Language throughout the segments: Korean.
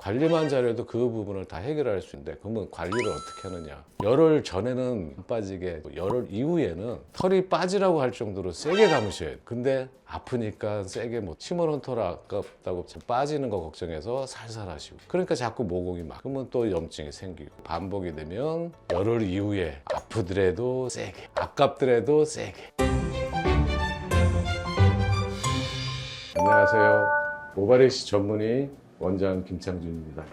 관리만 잘해도 그 부분을 다 해결할 수 있는데, 그러면 관리를 어떻게 하느냐? 열흘 전에는 안 빠지게, 열흘 이후에는 털이 빠지라고 할 정도로 세게 감으셔야 돼요. 근데 아프니까 세게 뭐 치모는 털 아깝다고 빠지는 거 걱정해서 살살 하시고, 그러니까 자꾸 모공이 막, 그러면 또 염증이 생기고, 반복이 되면 열흘 이후에 아프더라도 세게, 아깝더라도 세게. 안녕하세요. 모발이식 전문의 원장 김창준입니다.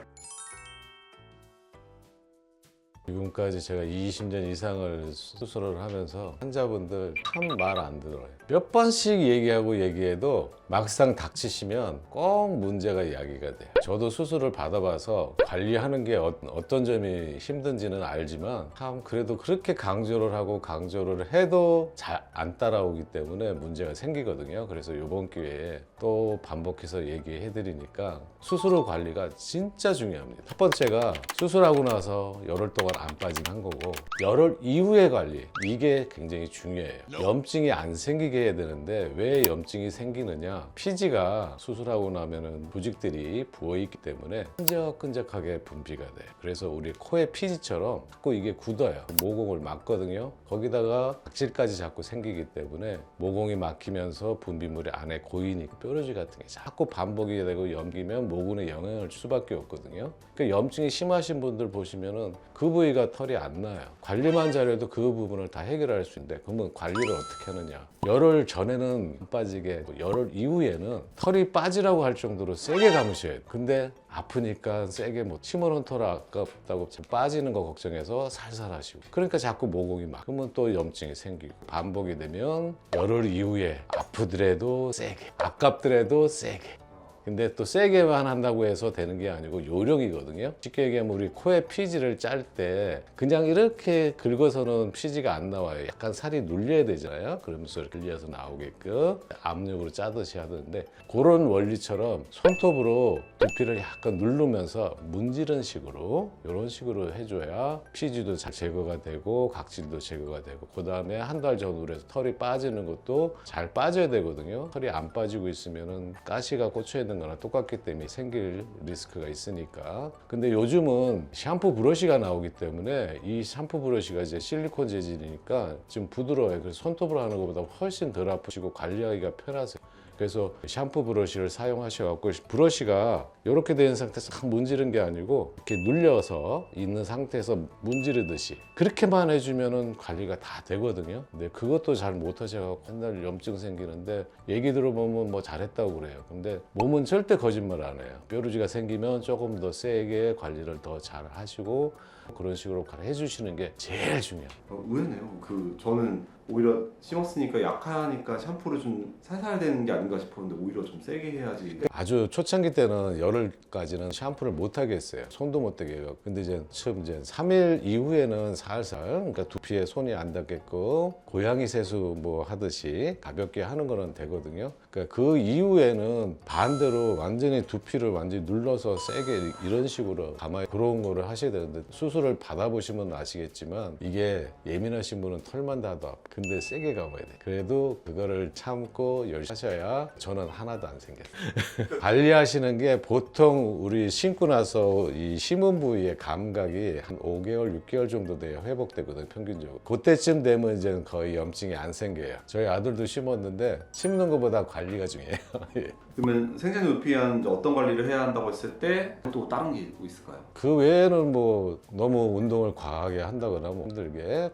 지금까지 제가 20년 이상을 수술을 하면서 환자분들 참 말 안 들어요. 몇 번씩 얘기해도 막상 닥치시면 꼭 문제가 이야기가 돼요. 저도 수술을 받아봐서 관리하는 게 어떤 점이 힘든지는 알지만, 참 그래도 그렇게 강조를 하고 강조를 해도 잘 안 따라오기 때문에 문제가 생기거든요. 그래서 이번 기회에 또 반복해서 얘기해 드리니까 수술 후 관리가 진짜 중요합니다. 첫 번째가 수술하고 나서 열흘 동안 안 빠진 거고, 열흘 이후의 관리, 이게 굉장히 중요해요. 염증이 안 생기게 해야 되는데 왜 염증이 생기느냐? 피지가 수술하고 나면은 부직들이 부어있기 때문에 끈적끈적하게 분비가 돼요. 그래서 우리 코의 피지처럼 자꾸 이게 굳어요. 모공을 막거든요. 거기다가 각질까지 자꾸 생기기 때문에 모공이 막히면서 분비물이 안에 고이니까 뾰루지 같은 게 자꾸 반복이 되고 염기면 모근에 영향을 줄 수밖에 없거든요. 그러니까 염증이 심하신 분들 보시면은 그 부위가 털이 안 나요. 관리만 잘해도 그 부분을 다 해결할 수 있는데, 그러면 관리를 어떻게 하느냐? 열흘 전에는 안 빠지게, 열흘 이후에는 털이 빠지라고 할 정도로 세게 감으셔야 돼요. 근데 아프니까 세게 뭐 치모는 털 아깝다고 빠지는 거 걱정해서 살살 하시고, 그러니까 자꾸 모공이 막, 그러면 또 염증이 생기고, 반복이 되면 열흘 이후에 아프더라도 세게, 아깝더라도 세게. 근데 또 세게만 한다고 해서 되는 게 아니고 요령이거든요. 쉽게 얘기하면 우리 코의 피지를 짤 때 그냥 이렇게 긁어서는 피지가 안 나와요. 약간 살이 눌려야 되잖아요. 그러면서 들려서 나오게끔 압력으로 짜듯이 하던데, 그런 원리처럼 손톱으로 두피를 약간 누르면서 문지른 식으로, 이런 식으로 해줘야 피지도 잘 제거가 되고 각질도 제거가 되고, 그 다음에 한 달 전후로 해서 털이 빠지는 것도 잘 빠져야 되거든요. 털이 안 빠지고 있으면은 가시가 꽂혀 있는 거나 똑같기 때문에 생길 리스크가 있으니까. 근데 요즘은 샴푸 브러쉬가 나오기 때문에 이 샴푸 브러쉬가 이제 실리콘 재질이니까 좀 부드러워요. 그래서 손톱으로 하는 것보다 훨씬 덜 아프시고 관리하기가 편하세요. 그래서 샴푸 브러쉬를 사용하셔갖고, 브러쉬가 이렇게 된 상태에서 막 문지른 게 아니고 이렇게 눌려서 있는 상태에서 문지르듯이 그렇게만 해주면은 관리가 다 되거든요. 근데 그것도 잘 못하셔갖고 맨날 염증 생기는데, 얘기 들어보면 뭐 잘했다고 그래요. 근데 몸은 절대 거짓말 안 해요. 뾰루지가 생기면 조금 더 세게 관리를 더 잘 하시고 그런 식으로 해주시는 게 제일 중요해요. 의외네요. 저는 오히려 심었으니까 약하니까 샴푸를 좀 살살 되는 게 아닌가 싶었는데 오히려 좀 세게 해야지. 아주 초창기 때는 열흘까지는 샴푸를 못 하겠어요. 손도 못 대게 해요. 근데 이제 3일 이후에는 살살, 그러니까 두피에 손이 안 닿게끔 고양이 세수 뭐 하듯이 가볍게 하는 거는 되거든요. 그러니까 그 이후에는 반대로 완전히 두피를 완전히 눌러서 세게 이런 식으로 가만히 그런 거를 하셔야 되는데, 수술을 받아보시면 아시겠지만 이게 예민하신 분은 털만 닿아도 아파. 근데 세게 감아야 돼. 그래도 그거를 참고 열심히 하셔야 저는 하나도 안 생겼어요. 관리하시는 게 보통 우리 심고 나서 이 심은 부위의 감각이 한 5개월, 6개월 정도 돼야 회복되거든요, 평균적으로. 그때쯤 되면 이제 거의 염증이 안 생겨요. 저희 아들도 심었는데 심는 것보다 관리가 중요해요. 예. 그러면 생장기 위한 어떤 관리를 해야 한다고 했을 때 또 다른 게 있을까요? 그 외에는 뭐 너무 운동을 과하게 한다거나 뭐 힘들게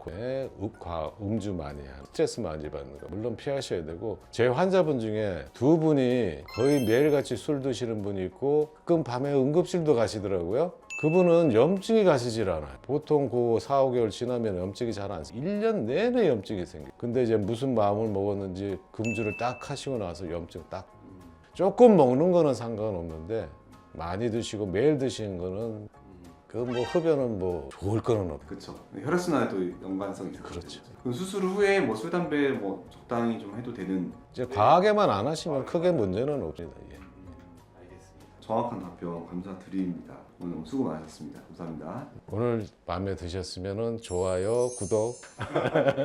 음주 많이 하는, 스트레스 많이 받는 거 물론 피하셔야 되고, 제 환자분 중에 두 분이 거의 매일같이 술 드시는 분이 있고 가끔 밤에 응급실도 가시더라고요. 그분은 염증이 가시질 않아요. 보통 그 4, 5개월 지나면 염증이 잘 안 생겨요. 1년 내내 염증이 생겨요. 근데 이제 무슨 마음을 먹었는지 금주를 딱 하시고 나서 염증 딱. 조금 먹는 거는 상관없는데 많이 드시고 매일 드시는 거는 그 뭐 흡연은 뭐 좋을 거는 없고. 그렇죠. 혈액순환에도 연관성이 있어요. 그렇죠. 그럼 수술 후에 뭐 술, 담배 뭐 적당히 좀 해도 되는. 이제 과하게만 안 하시면 크게 문제는 없습니다. 예. 알겠습니다. 정확한 답변 감사드립니다. 오늘 너무 수고 많으셨습니다. 감사합니다. 오늘 마음에 드셨으면 좋아요, 구독